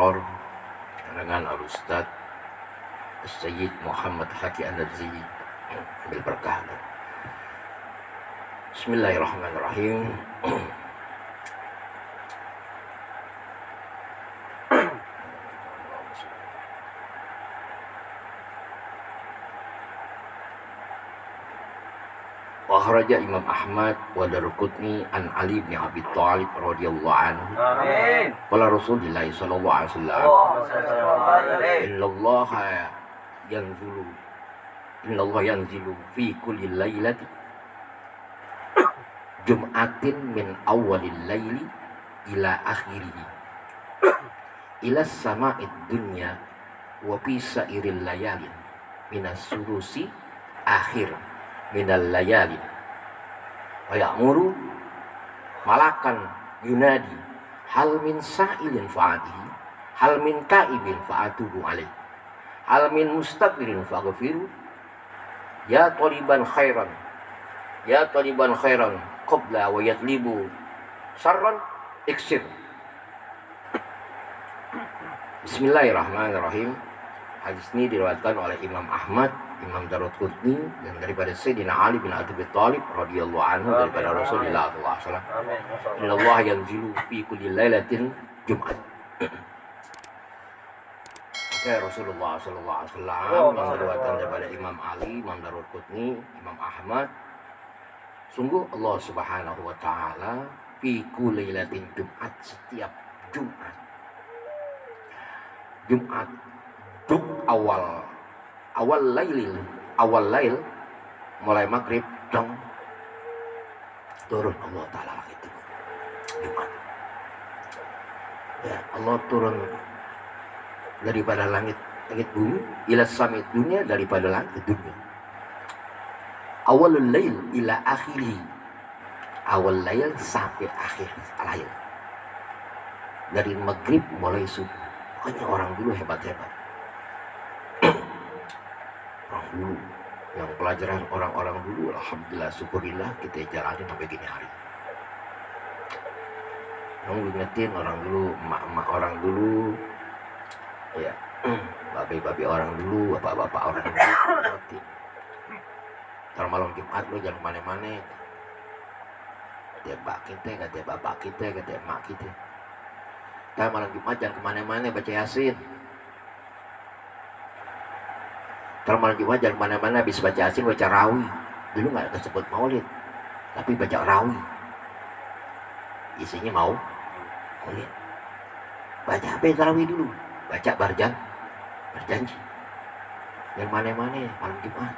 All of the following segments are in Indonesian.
Doktor karangan Al-Ustaz Sayyid Muhammad Haki An-Nabzi bil berkah. Bismillahirrahmanirrahim. Akhraja Imam Ahmad wa Daruqutni an Ali bin Abi Thalib radhiyallahu anhu. Amin. Qala Rasulullah sallallahu alaihi wasallam, Innallaha yanzilu fi kulli lailati Jum'atin min awwalil laili ila akhirih ila sama'id dunya wa fi sa'iril layali minas sulusi akhir minal layali wa ya'muru malakan yunadi hal min sa'ilin fa'atihi hal min ta'ibin fa'atubu alaih hal min mustaghfirin faghfiru ya taliban khairan qabla wa yatlibu syarran iksir. Bismillahirrahmanirrahim. Hadis ini diriwayatkan oleh Imam Ahmad, Imam Daruqutni, dan daripada Sayyidina Ali bin Abi Thalib radhiyallahu anhu daripada Rasulullah sallallahu alaihi wasallam. Innallaha yanzilu fi kulli lailatin Jum'at. Rasulullah sallallahu alaihi wasallam meriwayatkan daripada Imam Ali, Imam Daruqutni, Imam Ahmad, sungguh Allah Subhanahu wa taala fi kulli lailatin Jum'at, setiap Jumat. Jumat awal lail mulai maghrib dong turun Allah taala itu Jumat. Ya, Allah turun daripada langit bumi ila samit dunia, daripada langit dunia. Awalul lail ila akhiri, awal lail sampai akhir lail, dari maghrib mulai subuh. Makanya orang dulu hebat-hebat. Orang dulu, yang pelajaran orang-orang dulu, alhamdulillah, syukurillah kita jalani sampai gini hari. Yang ingetin orang dulu, emak-emak orang dulu, ya, babi-babi orang dulu, bapak-bapak orang dulu, ingetin. Ntar malam Jumat lu jangan kemana-mana. Kata mbak kita, kata bapak kita, kata emak kita. Ntar malam Jumat jangan kemana-mana baca Yasin. Ntar malam Jumat jangan kemana-mana habis baca Yasin baca Rawi. Dulu nggak disebut Maulid, tapi baca Rawi. Isinya Maulid. Baca apa Rawi dulu? Baca berjanji. Jangan mana-mana malam Jumat.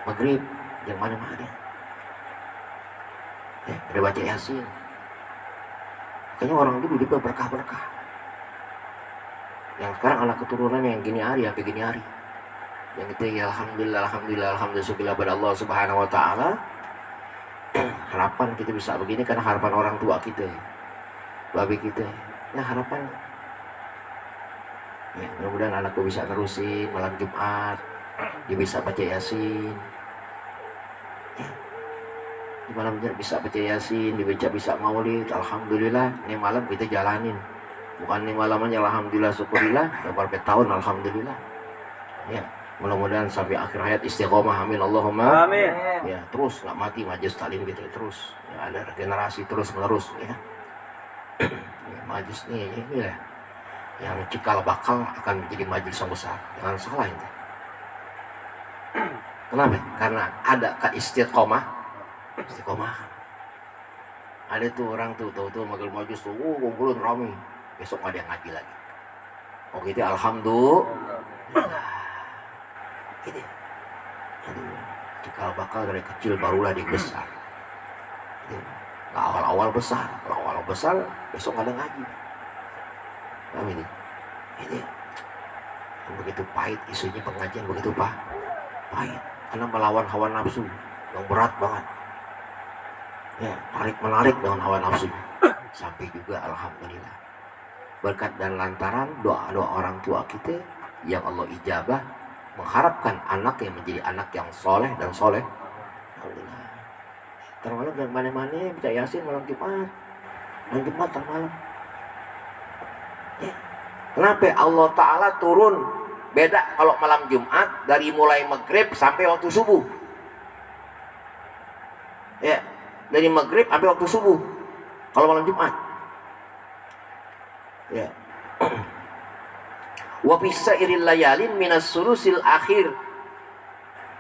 Maghrib jangan mana-mana. Udah baca Yasin. Kayaknya orang dulu dia berkah-berkah. Yang sekarang anak keturunan yang gini hari, sampai gini hari. Yang itu ya alhamdulillah syukurlah pada Allah Subhanahu wa taala. Harapan kita bisa begini karena harapan orang tua kita, babi kita. Ya harapan. Ya, mudah-mudahan anakku bisa terusin malam Jumat. Dia bisa baca Yasin. Ya. Di malam bisa baca Yasin, bisa Maulid. Alhamdulillah, ini malam kita jalanin. Bukan ini malamannya alhamdulillah syukurillah, berapa tahun alhamdulillah. Ya, mudah-mudahan sampai akhir hayat istiqomah, amin Allahumma. Amin. Ya, terus nggak mati majelis taklim gitu terus. Ya, ada generasi terus menerus ya. Ya, majelis ini lah yang cikal bakal akan menjadi majelis yang besar. Jangan salah itu. Kenapa? Karena ada istiqomah. Ada tuh orang tuh tahu majelis majelis tuh, kumpulin ramai. Besok ada yang ngaji lagi. Oh gitu, alhamdulillah. Gitu. Aduh, cikal bakal dari kecil barulah dia besar. Gitu. Nah, awal-awal besar, kalau awal besar besok ada ngaji. Paham ini? Ini begitu pahit isunya pengajian, begitu pahit. Karena melawan hawa nafsu yang berat banget. Ya, tarik-menarik dengan hawa nafsu. Sampai juga alhamdulillah berkat dan lantaran doa-doa orang tua kita yang Allah ijabah, mengharapkan anak yang menjadi anak yang soleh dan soleh. Alhamdulillah. Termalam dan mana-mana baca Yasin malam Jumat termalam. Ya. Kenapa Allah Ta'ala turun beda kalau malam Jumat dari mulai maghrib sampai waktu subuh? Ya, dari maghrib sampai waktu subuh kalau malam Jumat. Ya. Wa bisairil layalin minas sulusil akhir.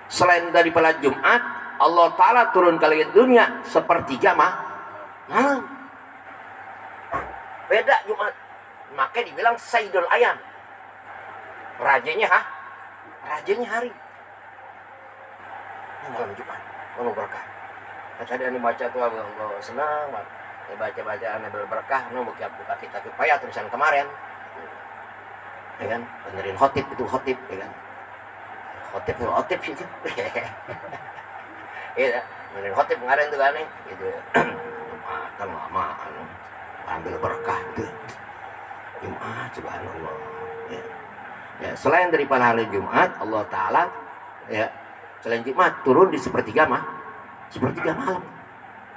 Selain daripada Jumat, Allah Ta'ala turun ke langit dunia sepertiga malam. Beda Jumat. Makanya dibilang Sayyidul Ayam. Rajanya Rajanya hari. Ini malam Jumat. Penuh berkah. Tadi ane baca tuh Allah senang banget. Baca-baca ane berberkah, buka kitab payah tulisan kemarin. Ya kan? Benerin khotib itu khotib, ya kan? Khotib sih. Iya, benerin khotib kemarin tuh kan nih. Gitu. Makan lama ambil berkah gitu. Jumat subhanallah. Ya, selain daripada hari Jumat, Allah Ta'ala ya, selain Jumat turun di sepertiga malam.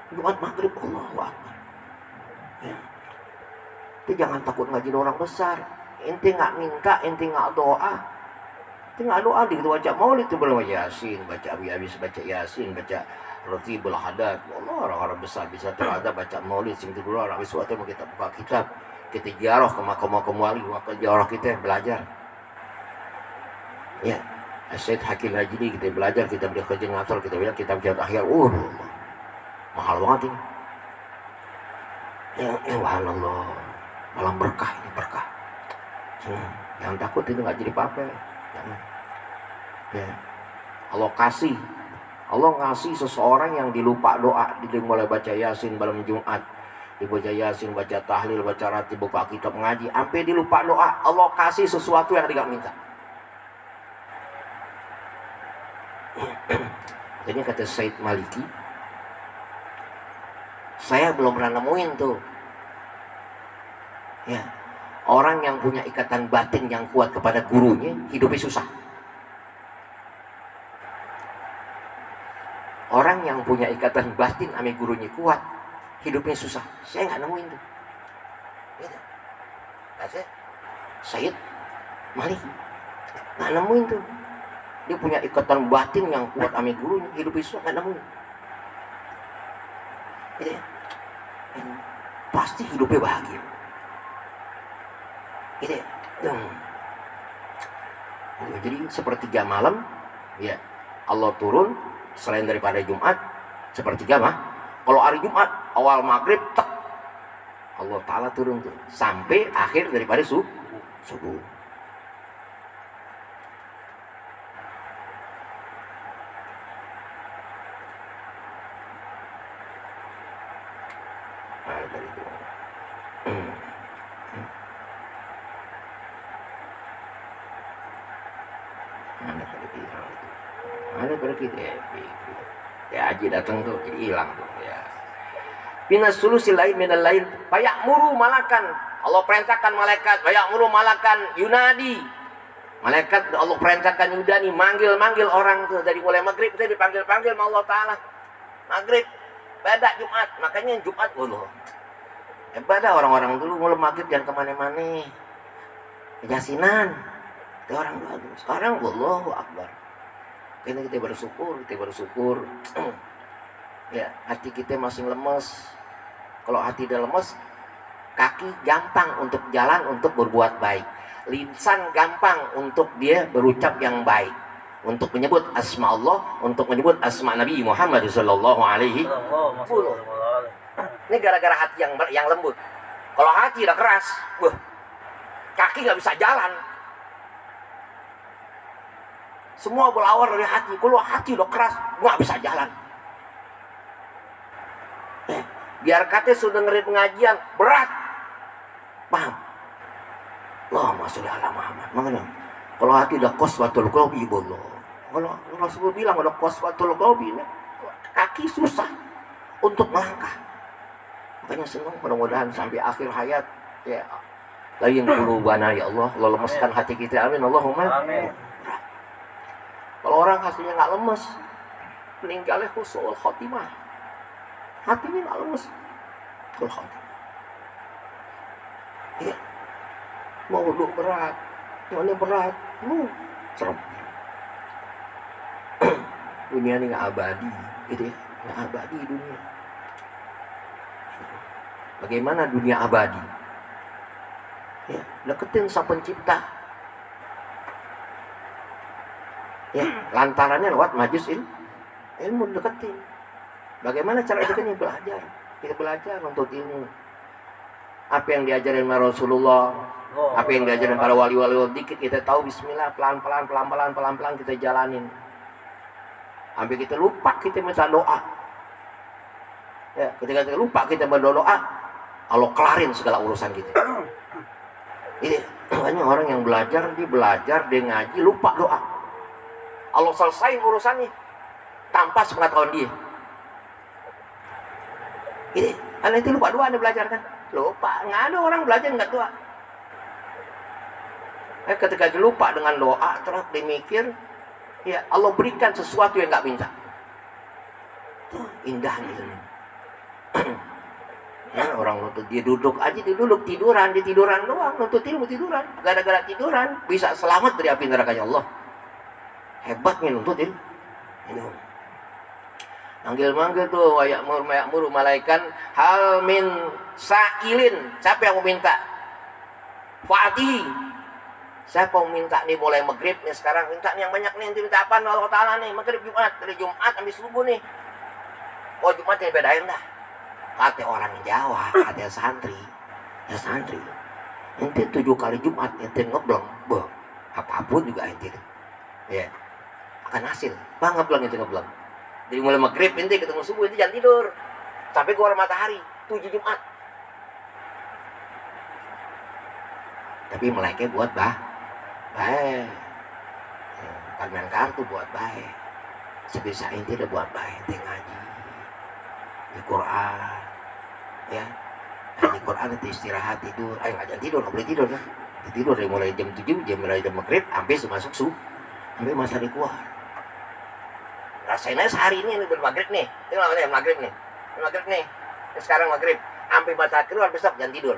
Jumat maghrib, Allahu Akbar. Ya. Itu jangan takut ngaji orang besar. Ente nggak minta, ente nggak doa. Ente nggak doa di baca maulid itu belum Yasin, baca habis baca Yasin, baca Ratibul Hadad. Allah, orang-orang besar bisa terhadap baca maulid sing dulu orang suatu mau kita buka kitab, kita ziarah ke makam wali, ke ziarah kita belajar. Ya, Syed Hakim Najdi kita belajar, kita beli kerja ngatur, kita bilang kita bicara akhir. Mahal banget ini. Ya, subhanallah. Malam berkah ini berkah. Yang takut itu nggak jadi apa-apa. Ya. Allah ngasih seseorang yang dilupa doa, dia mulai baca Yasin malam Jumat, dibaca Yasin, baca tahlil, baca ratib, buka kitab ngaji, sampai dilupa doa. Allah kasih sesuatu yang dia minta. Ini kata Said Maliki, saya belum pernah nemuin tuh. Ya. Orang yang punya ikatan batin yang kuat kepada gurunya, hidupnya susah. Orang yang punya ikatan batin sama gurunya kuat, hidupnya susah. Saya nggak nemuin tuh. Gitu. Said Malik nggak nemuin tuh. Dia punya ikatan batin yang kuat sama gurunya, hidupnya susah, nggak nemuin. Gitu. Pasti hidupnya bahagia. Gitu. Jadi sepertiga malam ya Allah turun selain daripada Jumat sepertiga kalau hari Jumat awal maghrib tek Allah Ta'ala turun tuh sampai akhir daripada subuh. Ada pergi ya Haji datang tuh jadi hilang tuh ya. Minas sulusil lain minal lain fayamuru malakan. Allah perintahkan malaikat fayamuru malakan yunadi. Malaikat Allah perintahkan yudani manggil orang tuh dari mulai maghrib itu dipanggil sama Allah Ta'ala. Maghrib beda Jumat, makanya Jumat Allah. Beda orang-orang dulu mulai maghrib jangan kemana-mana. Yasinan. Itu orang dulu. Sekarang Allahu Akbar. Kita bersyukur. Ya, hati kita masih lemes. Kalau hati udah lemes, kaki gampang untuk jalan untuk berbuat baik. Lisan gampang untuk dia berucap yang baik, untuk menyebut asma Allah, untuk menyebut asma Nabi Muhammad sallallahu alaihi wasallam. Ini gara-gara hati yang lembut. Kalau hati udah keras, kaki nggak bisa jalan. Semua berawal dari hati. Kalau hati udah keras, nggak bisa jalan. Biar kata sudah dengerin pengajian berat, paham? Allahumma sholli ala Muhammad. Makanya kalau hati udah qaswatul qalbi, kalau Rasul bilang udah qaswatul qalbi, kaki susah untuk melangkah. Makanya senang mudah-mudahan sampai akhir hayat ya. Lain qulubana ya Allah, lemeskan hati kita. Amin Allahumma. Amin. Kalau orang hatinya nggak lemes, meninggalnya husnul khotimah. Hatinya nggak lemes, husnul khotimah. Ya. mau wudhu berat, ini berat, serem. Dunia ini nggak abadi, gitu ya, nggak abadi dunia. Bagaimana dunia abadi? Ya, deketin sang pencipta. Ya, lantarannya lewat majus ilmu deketin. Bagaimana cara deketnya? Belajar. Kita belajar untuk ilmu. Apa yang diajarin sama Rasulullah, apa yang diajarin para wali-wali, dikit kita tahu bismillah, pelan-pelan kita jalanin. Sampai kita lupa kita minta doa. Ya, ketika kita lupa kita berdoa, Allah kelarin segala urusan kita. Ini banyak orang yang belajar, dia ngaji, lupa doa. Allah selesai urusannya tanpa sepengetahuan dia. Ini, karena itu lupa doa, dia belajar kan? Lupa, nggak ada orang belajar nggak doa. Ketika dia lupa dengan doa, terus dia mikir, ya Allah berikan sesuatu yang nggak minta. Tuh indahnya. Ya, orang nuntut dia duduk aja, tiduran doang, nuntut ilmu tiduran. Gara-gara tiduran bisa selamat dari api nerakanya Allah. Hebatnya nuntut ilmu. Manggil tuh wayakmur malaikan hal min sa'ilin. Siapa yang mau minta? Fa'ati. Siapa mau minta nih mulai maghrib nih sekarang, minta nih yang banyak nih, minta apa Allah Ta'ala nih, maghrib Jumat, dari Jumat sampai subuh nih. Oh Jumat yang bedain dah. Kata orang Jawa, kata santri. Ya santri. Ente 7 kali Jumat ente ngeblong, apapun juga ente. Ya. Akan hasil. Bang ngeblong ente ngeblong. Jadi mulai maghrib ente ketemu subuh ente jangan tidur. Sampai keluar matahari 7 Jumat. Tapi malaikat buat baik. Bukan main kartu buat baik. Sebisa ente udah buat baik, ente ngaji di Quran. Ya, di Quran itu istirahat tidur. Ayo jangan tidur, nggak boleh tidur kan? Tidur dari mulai jam 7, mulai jam maghrib sampai masuk subuh, sampai matahari keluar. Rasain aja sehari ini bermaghrib nih, tinggal maghrib nih, sekarang maghrib, sampai matahari keluar besok jangan tidur.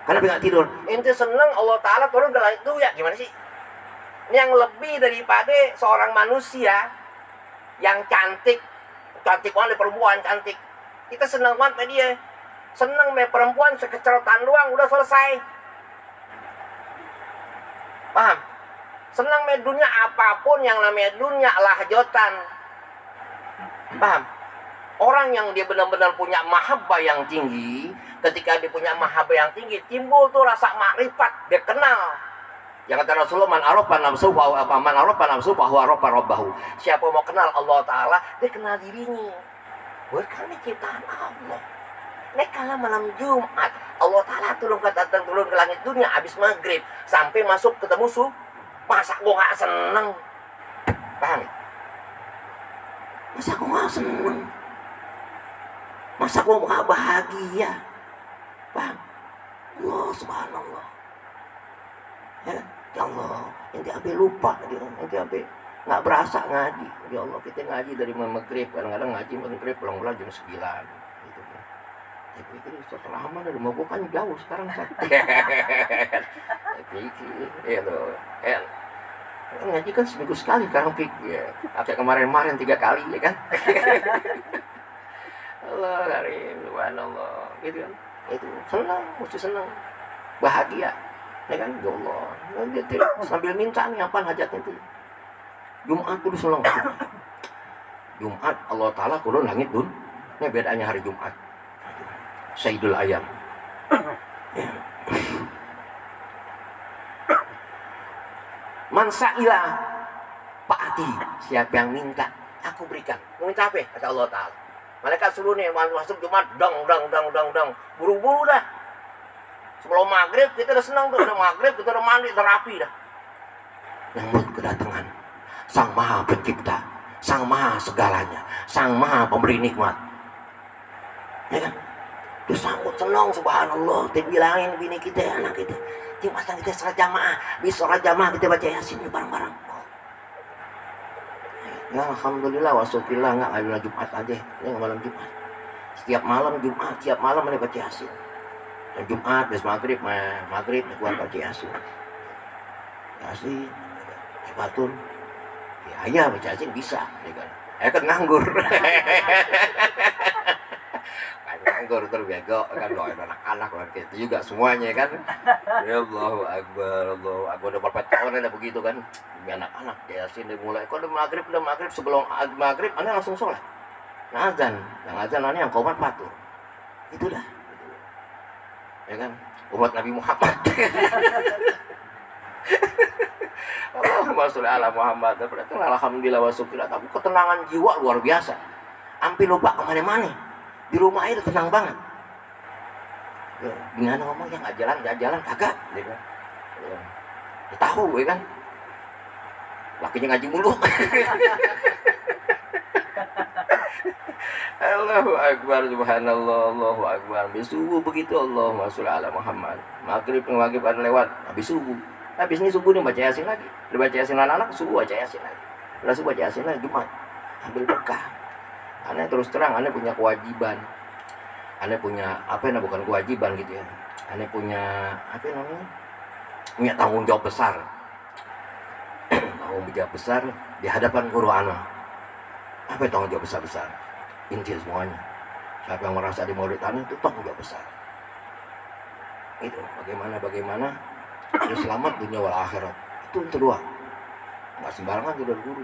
Kenapa nggak tidur? Ente seneng Allah Ta'ala turun ke langit itu ya gimana sih? Yang lebih daripada seorang manusia yang cantik banget perempuan cantik. Kita senang banget sama dia. Senang sama perempuan sekecerotan doang udah selesai. Paham? Senang sama dunia apapun yang namanya dunia lahjotan. Paham? Orang yang dia benar-benar punya mahabbah yang tinggi, ketika dia punya mahabbah yang tinggi, timbul tuh rasa makrifat, dia kenal. Yang kata Rasulullah, man arafa nafsuhu fa huwa arafa rabbahu. Siapa mau kenal Allah Ta'ala, dia kenal dirinya. Bukan ciptaan Allah. Nek kala malam Jumat, Allah Ta'ala turun ke langit dunia habis maghrib sampai masuk ketemu subuh. Masa gua gak seneng? Paham? Masa gua gak seneng? Masa gua gak bahagia? Paham? Allah subhanallah. Ya Allah, nanti sampai lupa, nanti sampai nggak berasa ngaji. Ya Allah, kita ngaji dari maghrib, kadang-kadang ngaji maghrib pulang-pulang jam 9 gitu. Tapi itu setelah lama dari mau kan jauh sekarang saya. Ya loh, ngaji kan seminggu sekali sekarang ya. Kayak kemarin 3 kali ya kan. Allah karim, subhanallah, gitu kan. Itu senang, mesti senang, bahagia. Ya kan, ya Allah, sambil minta nih apa hajatnya itu. Jumat tuh senang. Jumat Allah Ta'ala turun langit dun. Ini bedanya hari Jumat. Sayyidul Ayam. Man sa'ila fa'ati. Siapa yang minta, aku berikan. Minta apa? Kata Allah Ta'ala. Malaikat suruh nih masuk Jumat, dong. Buru-buru dah. Sebelum maghrib kita udah senang tuh, udah maghrib kita udah mandi, terapi dah. Nyambut kedatangan Sang Maha Pencipta, Sang Maha segalanya, Sang Maha Pemberi nikmat. Ya kan? Disambut senang, subhanallah. Dia bilangin bini kita, anak kita, Jumatan kita sholat jamaah. Bisa sholat jamaah kita baca Yasin bareng-bareng. Ya alhamdulillah wasyukurillah, nggak ada Jumat aja, ini malam Jumat. Setiap malam Jumat, tiap malam ada baca Yasin. Jumat bes maghrib keluar Pak Yasin batur ya baca Yasin bisa ya kan nganggur kan nganggur terus bego kan doain anak-anak kan gitu juga semuanya kan ya Allahu Akbar udah berapa tahun ada begitu kan anak-anak Yasin dimulai kok udah maghrib sebelum maghrib anda langsung sholat azan yang komat batur itulah ya kan umat Nabi Muhammad Allahumma sholli ala Muhammad. Berarti alhamdulillah wa syukur. Tapi ketenangan jiwa luar biasa. Hampir lupa kemana-mana. Di rumah itu tenang banget. Ya, gimana ngomong yang nggak jalan kagak, ya kan? Ya, tahu, ya kan? Lakinya ngaji mulu. Allahu Akbar, subhanallah, Allahu Akbar. Habis subuh begitu, Allahumma sholli ala Muhammad. Maghrib ada lewat, habis subuh. Habis ini subuh nih baca Yasin lagi. Udah baca Yasin anak-anak, subuh baca Yasin lagi. Udah subuh baca Yasin lagi, Jumat. Ambil berkah. Aneh terus terang, aneh punya kewajiban. Aneh punya, bukan kewajiban gitu ya. Aneh punya, punya tanggung jawab besar. Tanggung jawab besar di hadapan guru aneh. Apa tanggung jawab besar-besar? Inti semuanya. Siapa yang merasa di murid aneh itu tanggung jawab besar. Itu bagaimana dia selamat dunia wal akhirat. Itu yang kedua. Nggak sembarangan jadi guru.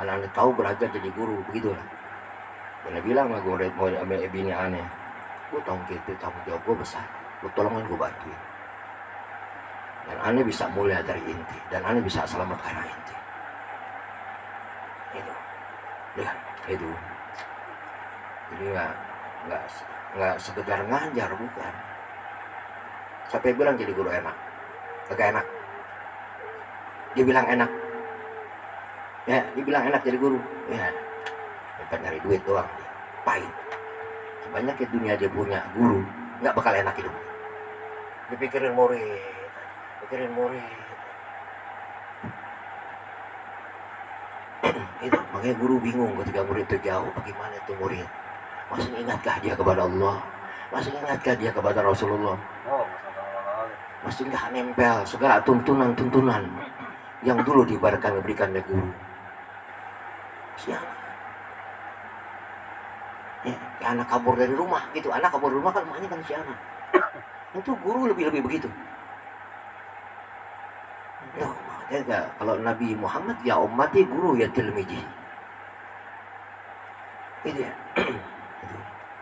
Anak-anak tahu belajar jadi guru, begitulah. Dia bilang sama gue mau ambil bini aneh. Gue tanggung jawab gue besar. Lu tolongin gue bantuin. Dan aneh bisa mulai dari inti. Dan aneh bisa selamat karena inti. Itu. Ya, itu. Jadi nggak sekedar ngajar, bukan. Sampai bilang jadi guru enak. Agak enak. Dia bilang enak. Ya, dia bilang enak jadi guru. Ya, bukan nyari duit doang. Pahit. Sebanyak di dunia dia punya guru, nggak bakal enak hidup. Dipikirin murid. Itu makanya guru bingung ketika murid itu jauh. Bagaimana itu murid? Masih ingatkah dia kepada Allah? Masih ingatkah dia kepada Rasulullah? Masih nggak nempel segala tuntunan yang dulu diberikan oleh guru. Siapa? Ya, anak kabur dari rumah gitu. Anak kabur dari rumah kan emaknya kan siapa? Itu guru lebih begitu. Nah, makanya kalau Nabi Muhammad ya ummati guru ya tilmiji. Itu ya.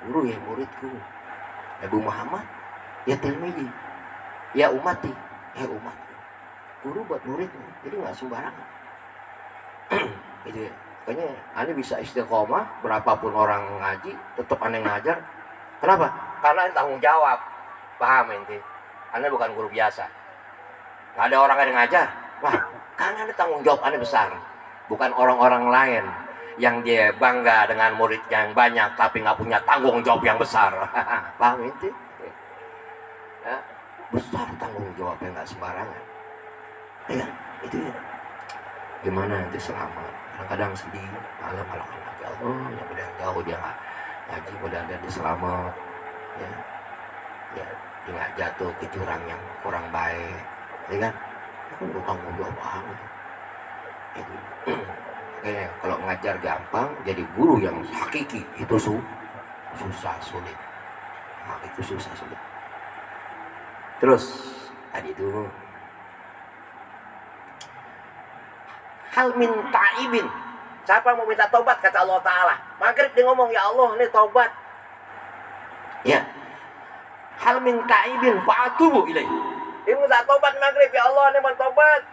Guru ya muridku. Nabi Muhammad ya tilmiji. Ya umati, umat. Guru buat muridnya, jadi nggak sembarangan. Gitu ya. Makanya aneh bisa istiqomah, berapapun orang ngaji, tetap aneh ngajar. Kenapa? Karena aneh tanggung jawab. Paham ente? Aneh bukan guru biasa. Nggak ada orang yang ngajar. Wah, karena aneh tanggung jawab aneh besar. Bukan orang-orang lain yang dia bangga dengan muridnya yang banyak, tapi nggak punya tanggung jawab yang besar. Paham ente? Ya. Besar tanggung jawabnya, nggak sembarangan. Ya, itu ya. Gimana nanti selamat? Kadang-kadang sedih, malam anak-anak ya Allah, yang udah jauh dia nggak ngaji, mudah-mudahan dia selamat. Ya, dia nggak jatuh ke jurang yang kurang baik, ya kan? Itu tanggung jawab banget. Itu. Kayaknya kalau ngajar gampang, jadi guru yang hakiki itu susah sulit. Nah, itu susah sulit. Terus tadi itu hal min ta'ibin. Siapa mau minta taubat kata Allah Ta'ala. Maghrib dia ngomong ya Allah ini taubat. Ya. Hal min ta'ibin fa'atubu ilaih. Dia minta taubat maghrib ya Allah ini mau taubat.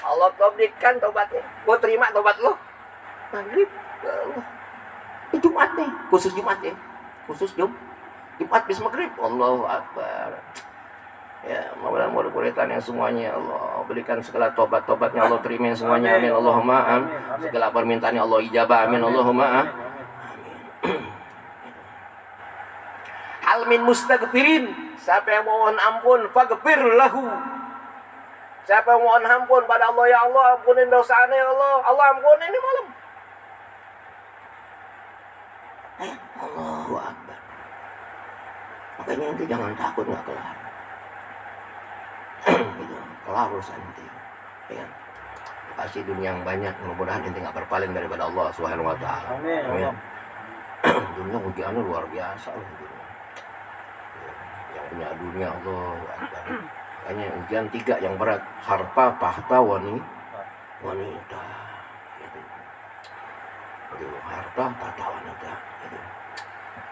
Allah berikan taubatnya. Gua terima taubat lo. Maghrib ya Allah. Ini Jumat nih, khusus Jumat ya. Khusus Jumat bis maghrib. Allahu Akbar. Ya, mudah-mudahan murid-muridan yang semuanya Allah berikan segala tobat-tobatnya Allah terima semuanya, amin Allahumma amin. Segala permintaannya Allah ijabah, amin Allahumma amin. Hal min mustaghfirin, siapa yang mohon ampun faghfir lahu. Siapa yang mohon ampun pada Allah, ya Allah ampunin dosanya ya Allah, Allah ampunin ini malam. Allahu Akbar. Makanya nanti jangan takut nggak kelar. Gitu, kelar urusan nanti. Ya. Kasih dunia yang banyak, mudah-mudahan inti nggak berpaling daripada Allah Subhanahu Wa Taala. Amin. Dunia ujiannya luar biasa loh. Gitu. Yang punya dunia Allah. Makanya ujian 3 yang berat, harta, tahta, wanita. Gitu. Gitu. Harta, tahta, wanita. Gitu.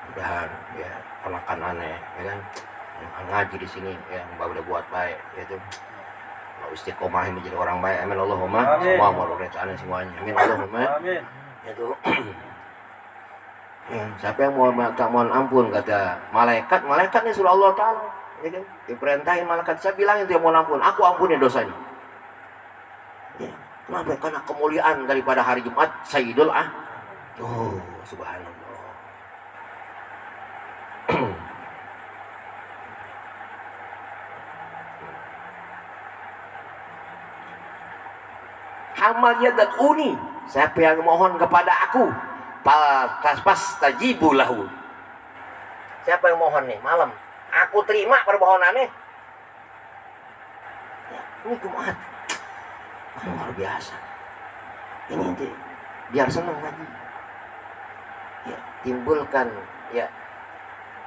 Mudahan ya ponakan aneh, ya kan, yang ngaji di sini, yang udah buat baik, gitu. Istiqomah menjadi orang baik, amin Allahumma. Semua murid-murid semuanya, amin Allahumma. Amin. Itu. Ya, siapa yang mau mohon ampun kata malaikat ini surah Allah Taala, ya kan? Diperintahin malaikat, saya bilang itu yang mohon ampun, aku ampuni dosanya. Ya, kenapa? Karena kemuliaan daripada hari Jumat, Sayyidul Oh, subhanallah. Amal yadat uni, siapa yang mohon kepada aku, pas tajibu lahu. Siapa yang mohon nih malam, aku terima permohonannya. Ya, ini Jumat, luar biasa. Ini nanti biar senang lagi. Ya, timbulkan ya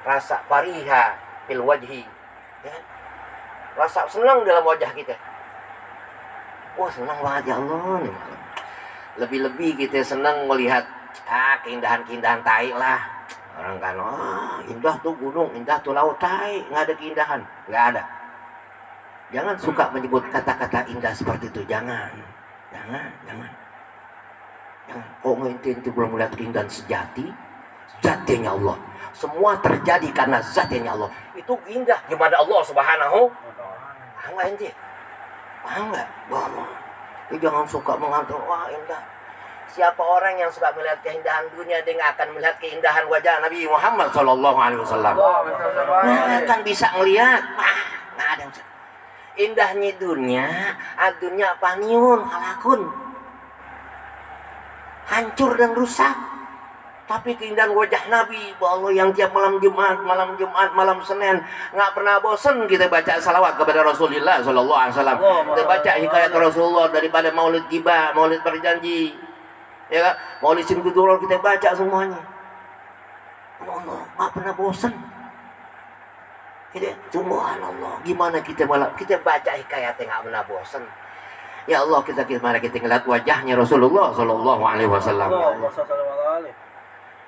rasa fariha fil wajhi, ya, rasa senang dalam wajah kita. Wah, senang banget ya Allah nih malam. Lebih-lebih kita senang melihat keindahan-keindahan tai lah. Orang kan, indah tuh gunung, indah tuh laut, tai, nggak ada keindahan, nggak ada. Jangan suka menyebut kata-kata indah seperti itu, jangan. Kok inti belum melihat keindahan sejatinya Allah. Semua terjadi karena zatnya Allah. Itu indah gimana Allah Subhanahu. Enggak inti. Enggak, Allah. Jangan suka mengantar, wah indah. Siapa orang yang suka melihat keindahan dunia, dia nggak akan melihat keindahan wajah Nabi Muhammad Sallallahu Alaihi Wasallam. Nggak akan bisa melihat. Nggak ada. Indahnya dunia, dunia paniun, halakun, hancur dan rusak. Tapi keindahan wajah Nabi, Allah yang tiap malam Jumat, malam Senin nggak pernah bosan kita baca salawat kepada Rasulullah Sallallahu Alaihi Wasallam. Kita baca hikayat Rasulullah daripada Maulid Gibah, Maulid Berjanji, ya kan? Maulid Simkuturul kita baca semuanya. Allah nggak pernah bosan. Subhanallah, gimana kita baca hikayatnya nggak pernah bosan. Ya Allah, gimana kita ngeliat wajahnya Rasulullah Sallallahu Alaihi Wasallam.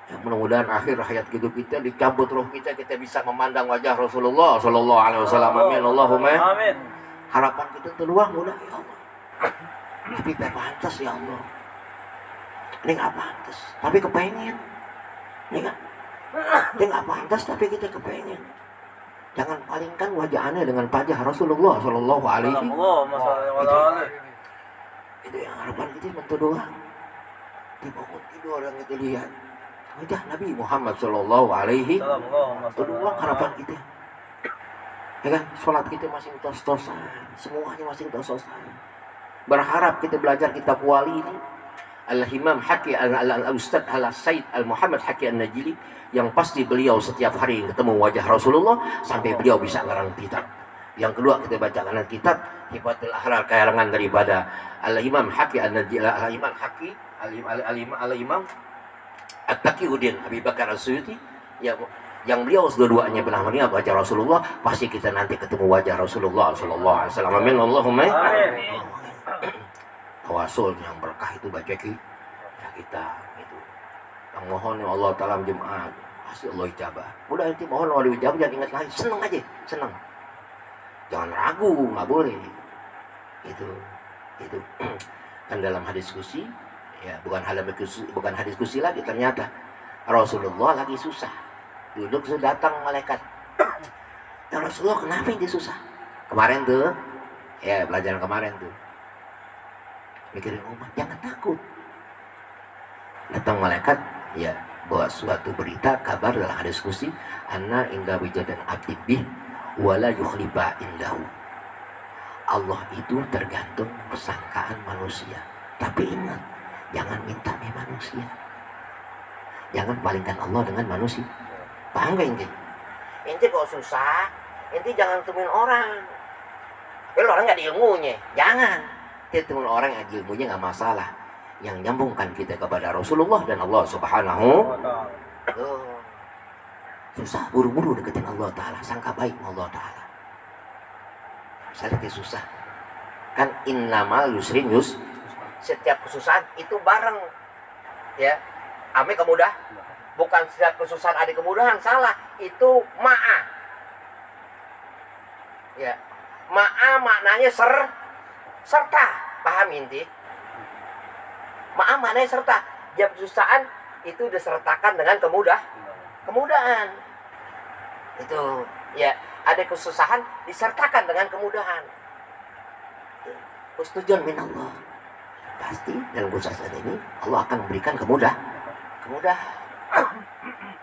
Ya, mudah-mudahan akhir hayat hidup kita dicabut roh kita bisa memandang wajah Rasulullah Sallallahu Alaihi Wasallam. Amin Allahumma. Amin. Harapan kita terluang mudah ya Allah. Tapi tak pantas ya Allah. Ini nggak pantas, tapi kepengen. Ini kan? Ini nggak pantas, tapi kita kepengen. Jangan palingkan wajah aneh dengan wajah Rasulullah Sallallahu Alaihi Wasallam. Itu yang harapan kita bentuk doang. Di bangun tidur yang kita lihat wajah Nabi Muhammad Sallallahu Alaihi Wasallam. Itu doang harapan kita. Ya kan, sholat kita masih tos-tosan, semuanya masih tos-tosan. Berharap kita belajar kitab wali ini. Al-Imam Haki Al-Ustadz Al-Said Al-Muhammad Haki An-Najili, yang pasti beliau setiap hari ketemu wajah Rasulullah sampai beliau bisa ngarang kitab. Yang kedua kita baca kanan kitab Hifatul Ahrar karangan daripada Al-Imam Haki An-Najili, Al-Imam Haki Al-Imam At-Taqiyuddin Abi Bakar As-Suyuti, yang beliau dua-duanya pernah melihat wajah Rasulullah. Pasti kita nanti ketemu wajah Rasulullah Sallallahu Alaihi Wasallam. Amin Allahumma. Amin. Tawasul yang berkah itu baca ya kita itu. Yang mohon ya Allah Ta'ala Jumat pasti Allah ijabah. Udah nanti mohon Allah ijabah, jangan ingat lagi, senang aja, senang. Jangan ragu, nggak boleh. Itu kan dalam hadis kursi ya, bukan hadis kursi lagi, ternyata Rasulullah lagi susah. Duduk sudah datang malaikat. Ya Rasulullah kenapa ini susah? Kemarin tuh ya pelajaran kemarin tuh. Mikirin umat, jangan takut. Datang malaikat, ya bawa suatu berita, kabar dalam hadis kursi, anna inda wijadan abdin bih wala yukhliba indahu. Allah itu tergantung persangkaan manusia. Tapi ingat, jangan minta manusia. Jangan palingkan Allah dengan manusia. Paham gak ini? Ente kok susah, ente jangan temuin orang. Kalau orang nggak ada ilmunya, jangan. Kita temuin orang yang ada ilmunya nggak masalah. Yang nyambungkan kita kepada Rasulullah dan Allah Subhanahu. Susah buru-buru deketin Allah Ta'ala, sangka baik Allah Ta'ala. Misalnya susah, kan innamal yusrin yus. Setiap kesusahan itu bareng, ya. Ame kemudah, bukan setiap kesusahan ada kemudahan, salah. Itu ma'a. Ya, ma'a maknanya serta, paham inti? Ma'a maknanya serta. Tiap kesusahan itu disertakan dengan kemudahan. Itu, ya, ada kesusahan disertakan dengan kemudahan. Husnuzon min Allah. Pasti dalam kesusahan ini Allah akan memberikan kemudahan.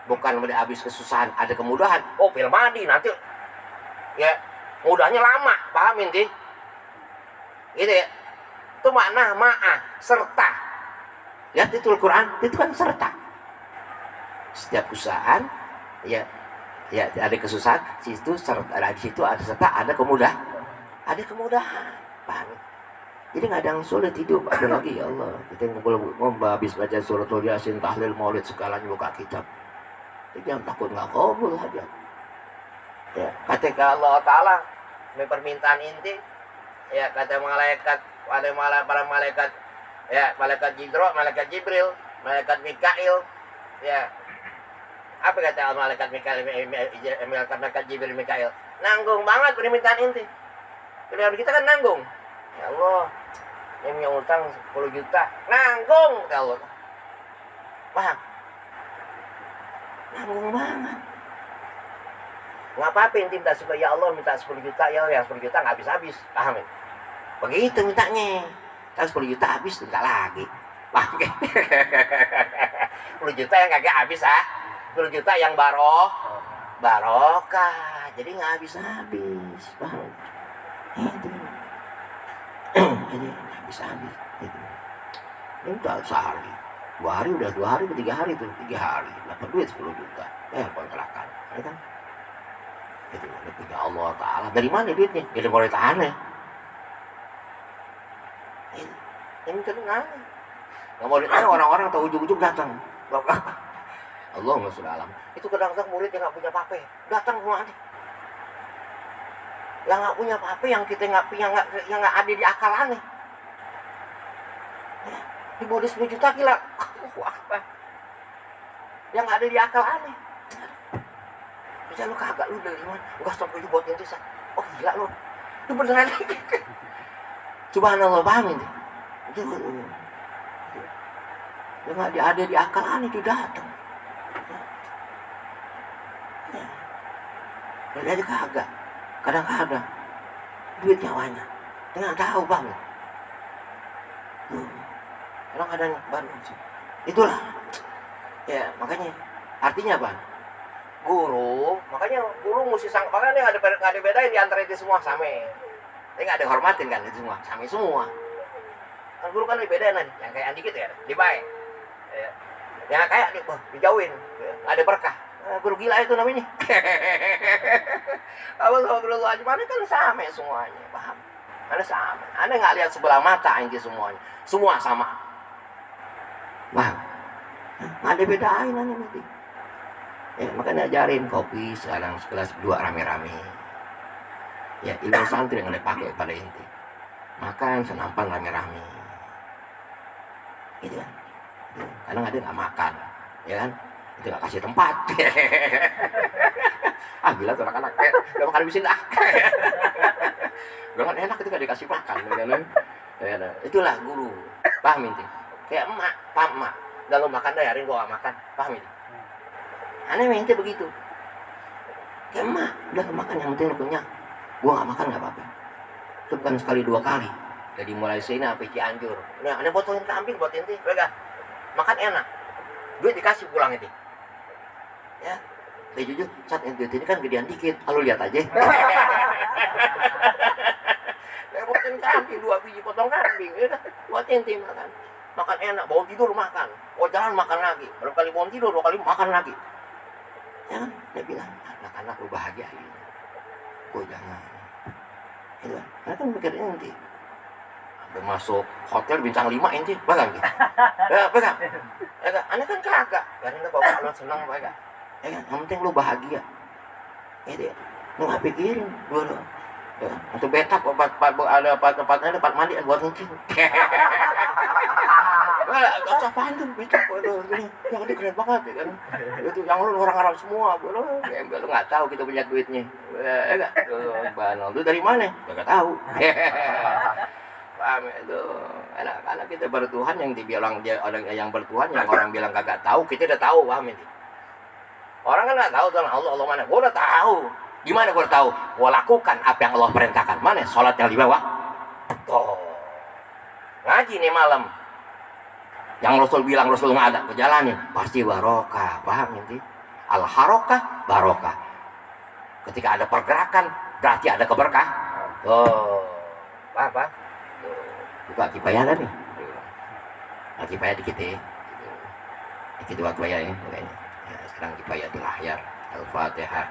Bukan udah habis kesusahan ada kemudahan. Oh, filmadi nanti ya mudahnya lama, paham inti? Gitu ya. Itu makna ma'ah, serta. Lihat itu Al-Quran, itu kan serta. Setiap kesusahan ya ada kesusahan, di situ ada serta, ada kemudahan. Paham? Jadi nggak ada yang sulit hidup, ada lagi ya Allah. Kita ngumpul habis baca suratul Yasin, tahlil, maulid, segalanya buka kitab. Jadi jangan takut nggak kabul aja. Ya, kata Allah Ta'ala, permintaan inti, ya kata malaikat, para malaikat, ya malaikat Jibril, malaikat Mikail, ya. Apa kata malaikat Jibril Mikail? Nanggung banget permintaan inti. Kalau kita kan nanggung. Ya Allah, yang punya utang 10 juta, nanggung ya Allah. Paham? Nanggung banget. Nggak apa-apa inti minta supaya ya Allah minta 10 juta, ya yang 10 juta nggak habis-habis. Paham ya? Begitu mintanya. Kalau 10 juta habis, minta lagi. Paham? 10 juta yang kagak habis 10 juta yang barokah. Jadi nggak habis-habis. Paham? Itu. Jadi habis-habis. Itu. Ini udah sehari. 2 hari udah 2 hari, 3 hari tuh. 3 hari. Dapat duit 10 juta. Kontrakan. Ya kan? Itu punya Allah Ta'ala. Dari mana duitnya? Dari mulai tahannya. Ini tenang. Nggak mau ditanya orang-orang atau ujung-ujung datang. Allah sudah alam. Itu kadang-kadang murid yang nggak punya apa-apa datang ke mana? Yang nggak punya apa-apa, yang kita nggak punya, yang nggak ada di akal aneh. Di bawah 10 juta gila. Apa? Yang nggak ada di akal aneh. Bisa lu kagak lu dari mana? Enggak sampai lu buat intisan. Oh gila lu. Itu beneran. Subhanallah, paham ini? Itu yang nggak ada di akal aneh itu datang. Jadi kagak. Kadang-kadang duit nyawanya nggak tahu bang. Kadang-kadang baru sih. Itulah. Ya makanya artinya apa? Guru, makanya guru mesti makanya ada bedain di antara itu semua sama. Tapi nggak ada hormatin kan itu semua, sama semua. Kan guru kan dibedain nih, yang kayak dikit ya, dibaik. Ya. Yang kayak dijauhin, ada berkah. Guru gila itu namanya. Kalau guru aja mana kan sama semuanya, paham? Ada sama. Anda nggak lihat sebelah mata ini semuanya, semua sama. Paham? Nggak ada bedain nanti. Ya, makanya ajarin kopi sekarang sekelas 2 rame-rame. Ya, ilmu santri yang dipakai pada inti. Makan senampan rame-rame. Gitu kan. Kadang ada nggak makan, ya kan? Itu nggak kasih tempat. Gila tuh anak-anak. Gak makan habisin dah. Gak kan enak itu gak dikasih makan. Ya, itulah guru. Paham inti? Kayak emak, paham emak. Gak lo makan dah, hari ini gua gak makan. Paham inti? Aneh inti begitu. Kayak emak, udah lo makan yang penting lo kenyang. Gua gak makan gak apa-apa. Itu bukan sekali 2 kali. Jadi mulai sini sampai Cianjur. Nah, ada potongin kambing buat inti. Mereka makan enak. Duit dikasih pulang itu. Ya. Tapi jujur, saat duit ini kan gedean dikit. Lu lihat aja. Potong kambing 2 biji potong kambing. Ya, buat inti makan. Makan enak, bangun tidur makan. Oh jalan makan lagi. Baru kali bangun tidur, 2 kali makan lagi. Ya kan? Dia bilang, anak-anak lu bahagia gitu. Gue jangan. Gitu. Karena kan mikirnya nanti sampai masuk hotel bintang 5 inti, bahkan gitu. Ya, bahkan. Ya, anak kan kagak. Karena bapak lu senang, bahkan. Ya kan, yang penting lu bahagia. Gitu. Lu gak pikirin, dulu. Ya, untuk betak, ada tempatnya tempat mandi buat kencing. Gak usah pantun, betak. Yang ini keren banget, ya kan. Itu yang lu orang Arab semua, lu nggak tahu kita punya duitnya. Ya gak? Banal lu dari mana? Gak tahu. Paham itu. Karena kita bertuhan yang dibilang dia orang yang bertuhan, yang orang bilang kagak tahu, kita udah tahu, paham itu. Orang kan nggak tahu tentang Allah mana. Gua udah tahu. Gimana gua udah tahu? Gua lakukan apa yang Allah perintahkan. Mana sholat yang di bawah? Tuh. Ngaji nih malam. Yang Rasul bilang Rasul nggak ada, berjalanin pasti barokah, paham nanti? Al harokah barokah. Ketika ada pergerakan berarti ada keberkah. Oh, apa? Buka kipayah kan nih? Kipayah dikit ya. Dikit buat kipayah ya. Sekarang kipayah itu lahir. Al-Fatihah.